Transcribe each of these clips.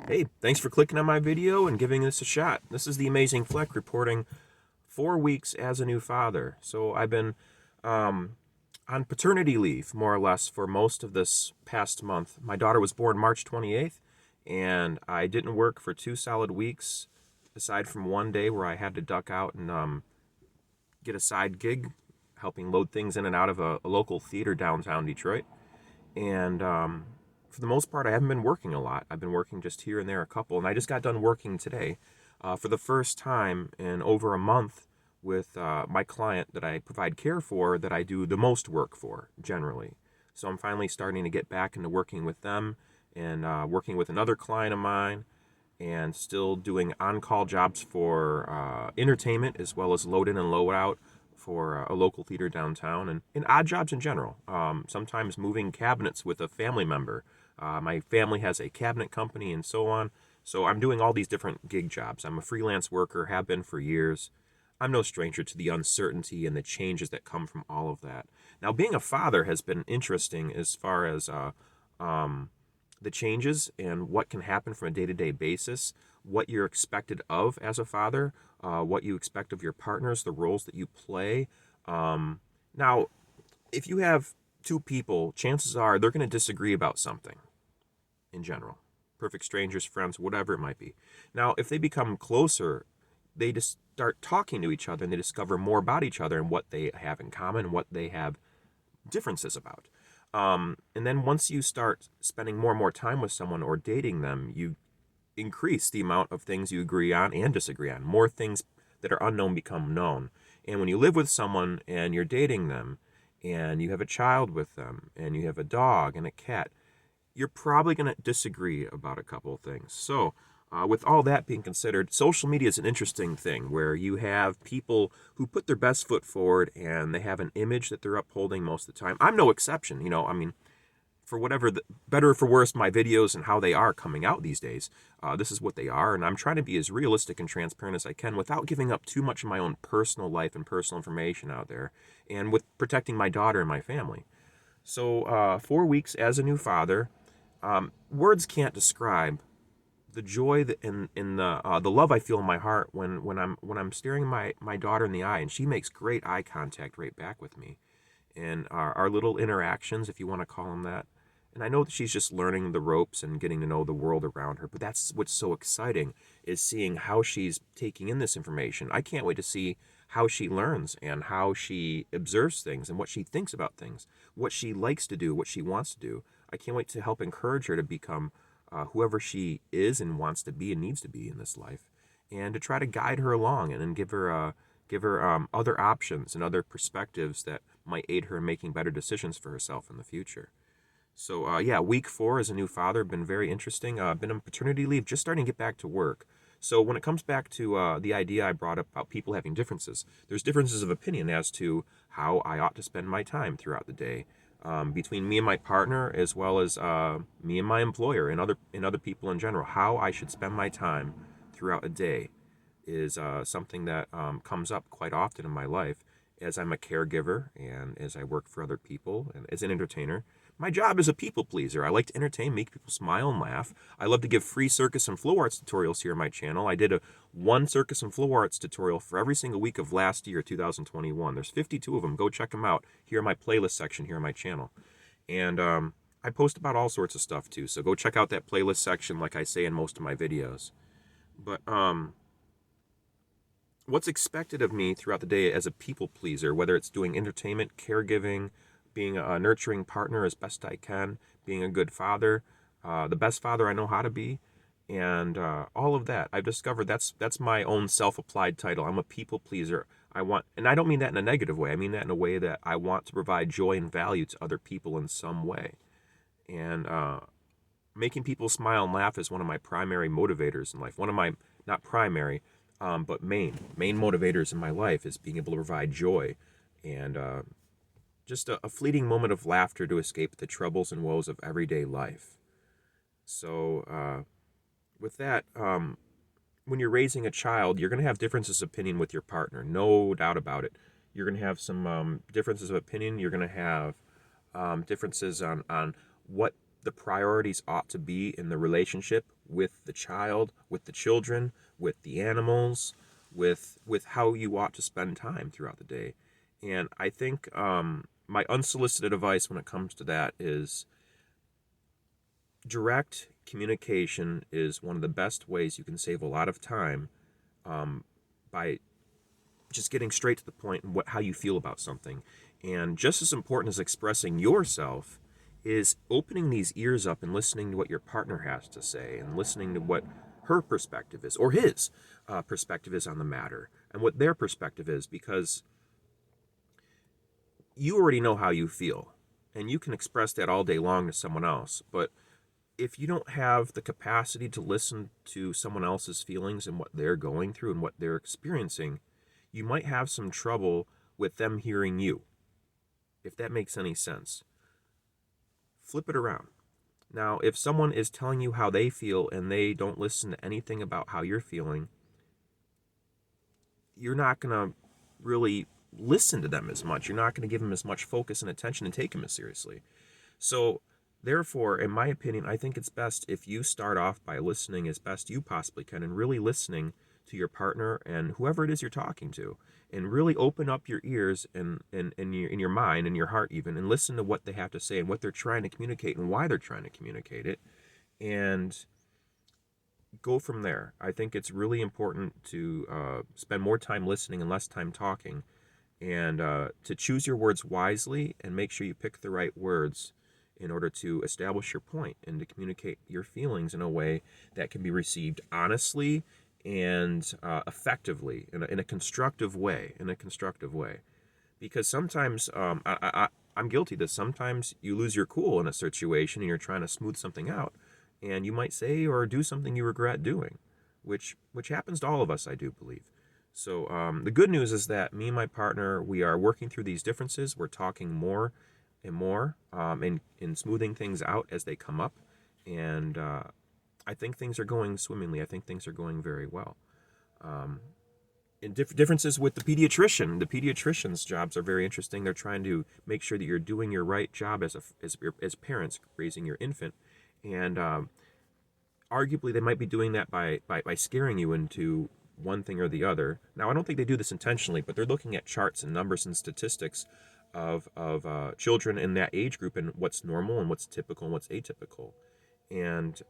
Hey, thanks for clicking on my video and giving this a shot. This is the Amazing Fleck reporting 4 weeks as a new father. So I've been on paternity leave, more or less, for most of this past month. My daughter was born March 28th, and I didn't work for 2 solid weeks, aside from one day where I had to duck out and get a side gig, helping load things in and out of a local theater downtown Detroit. And for the most part, I haven't been working a lot. I've been working just here and there a couple, and I just got done working today for the first time in over a month with my client that I provide care for, that I do the most work for generally. So I'm finally starting to get back into working with them and working with another client of mine, and still doing on-call jobs for entertainment, as well as load in and load out for a local theater downtown, and odd jobs in general. Sometimes moving cabinets with a family member. My family has a cabinet company and so on. So I'm doing all these different gig jobs. I'm a freelance worker, have been for years. I'm no stranger to the uncertainty and the changes that come from all of that. Now, being a father has been interesting as far as um, the changes and what can happen from a day-to-day basis, what you're expected of as a father, what you expect of your partners, the roles that you play. Now, if you have two people, chances are they're going to disagree about something in general. Perfect strangers, friends, whatever it might be. Now, if they become closer, they just start talking to each other and they discover more about each other and what they have in common and what they have differences about. And then once you start spending more and more time with someone or dating them, you increase the amount of things you agree on and disagree on. More things that are unknown become known. And when you live with someone and you're dating them and you have a child with them and you have a dog and a cat, you're probably going to disagree about a couple of things. So, with all that being considered, social media is an interesting thing where you have people who put their best foot forward and they have an image that they're upholding most of the time. I'm no exception. I mean, for whatever, better or for worse, my videos and how they are coming out these days, this is what they are. And I'm trying to be as realistic and transparent as I can without giving up too much of my own personal life and personal information out there, and with protecting my daughter and my family. So, 4 weeks as a new father, words can't describe the joy that in the love I feel in my heart when I'm staring my daughter in the eye, and she makes great eye contact right back with me, and our little interactions, if you want to call them that. And I know that she's just learning the ropes and getting to know the world around her, but that's what's so exciting, is seeing how she's taking in this information. I can't wait to see how she learns and how she observes things and what she thinks about things, what she likes to do, what she wants to do. I can't wait to help encourage her to become whoever she is and wants to be and needs to be in this life, and to try to guide her along and give her other options and other perspectives that might aid her in making better decisions for herself in the future. So yeah, week 4 as a new father been very interesting. Been on paternity leave, just starting to get back to work. So when it comes back to the idea I brought up about people having differences, there's differences of opinion as to how I ought to spend my time throughout the day, between me and my partner, as well as me and my employer and other people in general. How I should spend my time throughout a day is something that comes up quite often in my life, as I'm a caregiver and as I work for other people and as an entertainer. My job is a people pleaser. I like to entertain, make people smile and laugh. I love to give free circus and flow arts tutorials here on my channel. I did a one circus and flow arts tutorial for every single week of last year, 2021. There's 52 of them. Go check them out here in my playlist section here on my channel. And I post about all sorts of stuff too. So go check out that playlist section, like I say in most of my videos. But what's expected of me throughout the day as a people pleaser, whether it's doing entertainment, caregiving, being a nurturing partner as best I can, being a good father, the best father I know how to be, and all of that. I've discovered that's my own self-applied title. I'm a people pleaser. And I don't mean that in a negative way. I mean that in a way that I want to provide joy and value to other people in some way. And making people smile and laugh is one of my primary motivators in life. One of my, not primary, but main motivators in my life is being able to provide joy and just a fleeting moment of laughter to escape the troubles and woes of everyday life. So, with that, when you're raising a child, you're going to have differences of opinion with your partner, no doubt about it. You're going to have some differences of opinion. You're going to have differences on what the priorities ought to be in the relationship with the child, with the children, with the animals, with how you ought to spend time throughout the day. And I think my unsolicited advice when it comes to that is direct communication is one of the best ways you can save a lot of time by just getting straight to the point and how you feel about something. And just as important as expressing yourself is opening these ears up and listening to what your partner has to say and listening to what her perspective is or his perspective is on the matter and what their perspective is, because you already know how you feel and you can express that all day long to someone else. But if you don't have the capacity to listen to someone else's feelings and what they're going through and what they're experiencing, you might have some trouble with them hearing you, if that makes any sense. Flip it around. Now, if someone is telling you how they feel and they don't listen to anything about how you're feeling, you're not going to really listen to them as much. You're not going to give them as much focus and attention and take them as seriously. So, therefore, in my opinion, I think it's best if you start off by listening as best you possibly can and really listening to your partner and whoever it is you're talking to, and really open up your ears and in your mind and your heart even, and listen to what they have to say and what they're trying to communicate and why they're trying to communicate it, and go from there. I think it's really important to spend more time listening and less time talking, and to choose your words wisely and make sure you pick the right words in order to establish your point and to communicate your feelings in a way that can be received honestly and effectively in a constructive way. Because sometimes I'm guilty of this. Sometimes you lose your cool in a situation and you're trying to smooth something out, and you might say or do something you regret doing, which happens to all of us, I do believe. So the good news is that me and my partner, we are working through these differences. We're talking more and more and smoothing things out as they come up. And I think things are going swimmingly. I think things are going very well. And differences with the pediatrician. The pediatrician's jobs are very interesting. They're trying to make sure that you're doing your right job as parents raising your infant. And arguably, they might be doing that by scaring you into one thing or the other. Now, I don't think they do this intentionally, but they're looking at charts and numbers and statistics of children in that age group and what's normal and what's typical and what's atypical. And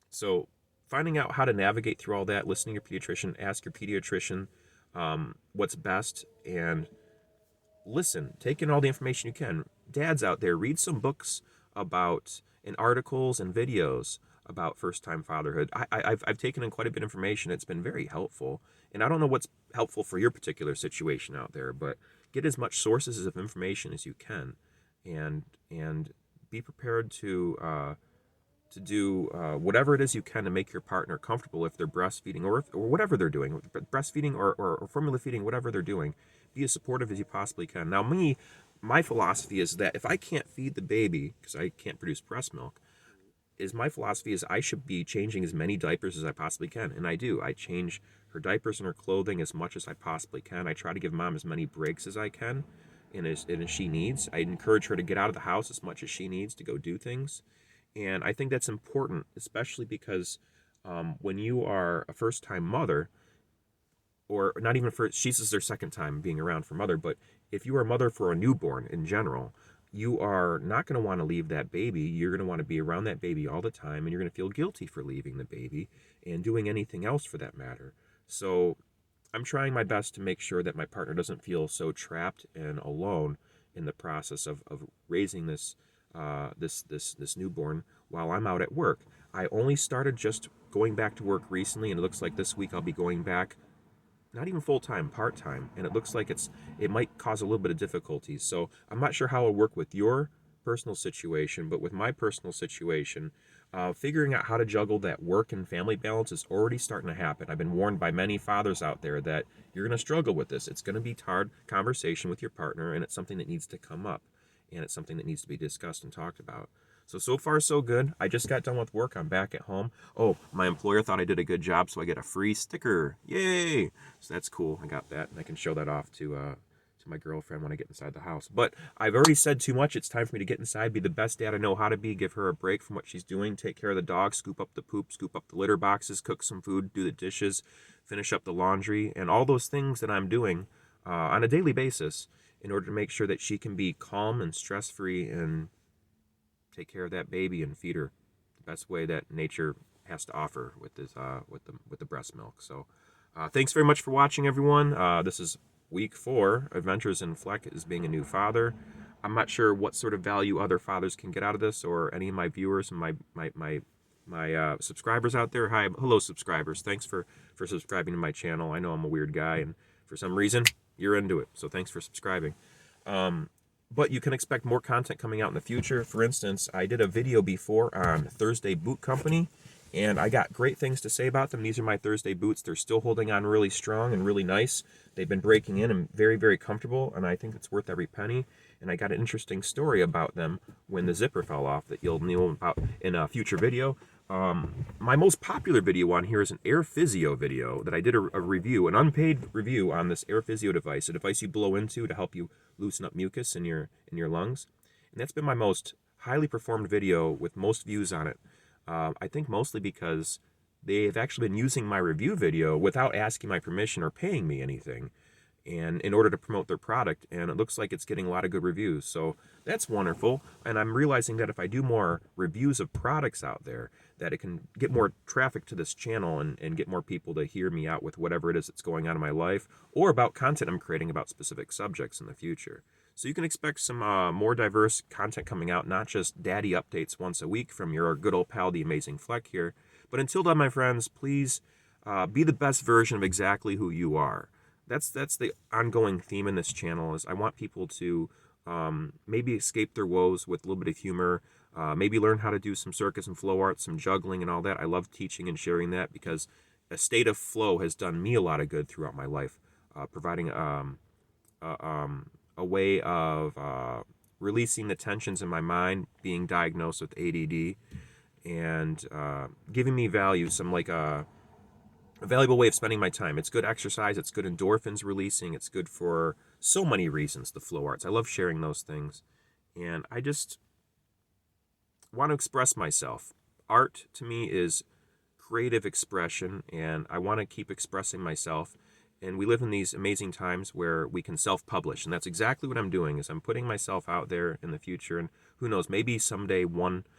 so finding out how to navigate through all that, listening to your pediatrician, ask your pediatrician what's best, and listen, take in all the information you can. Dads out there, read some books about, and articles and videos about first-time fatherhood. I've taken in quite a bit of information. It's been very helpful. And I don't know what's helpful for your particular situation out there, but get as much sources of information as you can, and be prepared to do whatever it is you can to make your partner comfortable if they're breastfeeding or whatever they're doing, breastfeeding or formula feeding, whatever they're doing. Be as supportive as you possibly can. Now, my philosophy is that if I can't feed the baby because I can't produce breast milk, my philosophy is I should be changing as many diapers as I possibly can, and I do. I change her diapers and her clothing as much as I possibly can. I try to give mom as many breaks as I can, and as she needs. I encourage her to get out of the house as much as she needs to go do things. And I think that's important, especially because when you are a first-time mother, or not even she's their second time being around for mother, but if you are a mother for a newborn in general, you are not going to want to leave that baby. You're going to want to be around that baby all the time, and you're going to feel guilty for leaving the baby and doing anything else for that matter. So I'm trying my best to make sure that my partner doesn't feel so trapped and alone in the process of raising this newborn while I'm out at work. I only started just going back to work recently, and it looks like this week I'll be going back, not even full-time, part-time, and it looks like it might cause a little bit of difficulties. So I'm not sure how it'll work with your personal situation, but with my personal situation, figuring out how to juggle that work and family balance is already starting to happen. I've been warned by many fathers out there that you're going to struggle with this. It's going to be hard conversation with your partner, and it's something that needs to come up, and it's something that needs to be discussed and talked about. So far, so good. I just got done with work. I'm back at home. Oh, my employer thought I did a good job, so I get a free sticker. Yay! So that's cool. I got that, and I can show that off to to my girlfriend when I get inside the house. But I've already said too much. It's time for me to get inside, be the best dad I know how to be, give her a break from what she's doing, take care of the dog, scoop up the poop, scoop up the litter boxes, cook some food, do the dishes, finish up the laundry, and all those things that I'm doing on a daily basis in order to make sure that she can be calm and stress-free and take care of that baby and feed her the best way that nature has to offer with this with the breast milk. So thanks very much for watching, everyone. This is week 4, Adventures in Fleck as being a new father. I'm not sure what sort of value other fathers can get out of this, or any of my viewers and my subscribers out there. Hi, hello subscribers. Thanks for subscribing to my channel. I know I'm a weird guy, and for some reason you're into it. So thanks for subscribing. But you can expect more content coming out in the future. For instance, I did a video before on Thursday Boot Company, and I got great things to say about them. These are my Thursday boots. They're still holding on really strong and really nice. They've been breaking in and very, very comfortable, and I think it's worth every penny. And I got an interesting story about them when the zipper fell off that you'll know about in a future video. My most popular video on here is an Air Physio video that I did a review, an unpaid review on this Air Physio device, a device you blow into to help you loosen up mucus in your lungs. And that's been my most highly performed video with most views on it. I think mostly because they've actually been using my review video without asking my permission or paying me anything, and in order to promote their product, and it looks like it's getting a lot of good reviews. So that's wonderful, and I'm realizing that if I do more reviews of products out there, that it can get more traffic to this channel and get more people to hear me out with whatever it is that's going on in my life, or about content I'm creating about specific subjects in the future. So you can expect some more diverse content coming out, not just daddy updates once a week from your good old pal, The Amazing Fleck here. But until then, my friends, please be the best version of exactly who you are. That's the ongoing theme in this channel, is I want people to maybe escape their woes with a little bit of humor, maybe learn how to do some circus and flow arts, some juggling and all that. I love teaching and sharing that because a state of flow has done me a lot of good throughout my life, providing a way of releasing the tensions in my mind, being diagnosed with ADD, and giving me value, some like a valuable way of spending my time. It's good exercise, it's good endorphins releasing, it's good for so many reasons, the flow arts. I love sharing those things, and I just want to express myself. Art to me is creative expression, and I want to keep expressing myself. And we live in these amazing times where we can self-publish, and that's exactly what I'm doing, is I'm putting myself out there in the future, and who knows, maybe someday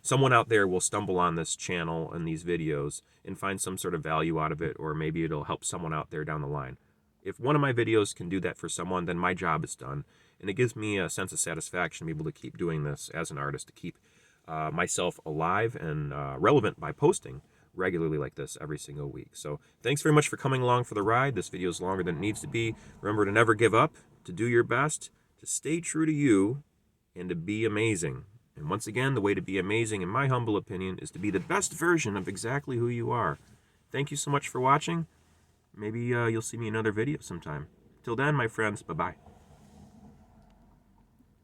someone out there will stumble on this channel and these videos and find some sort of value out of it, or maybe it'll help someone out there down the line. If one of my videos can do that for someone, then my job is done, and it gives me a sense of satisfaction to be able to keep doing this as an artist, to keep myself alive and relevant by posting regularly like this every single week. So thanks very much for coming along for the ride. This video is longer than it needs to be. Remember to never give up, to do your best, to stay true to you, and to be amazing. And once again, the way to be amazing, in my humble opinion, is to be the best version of exactly who you are. Thank you so much for watching. Maybe you'll see me in another video sometime. Till then, my friends, bye-bye.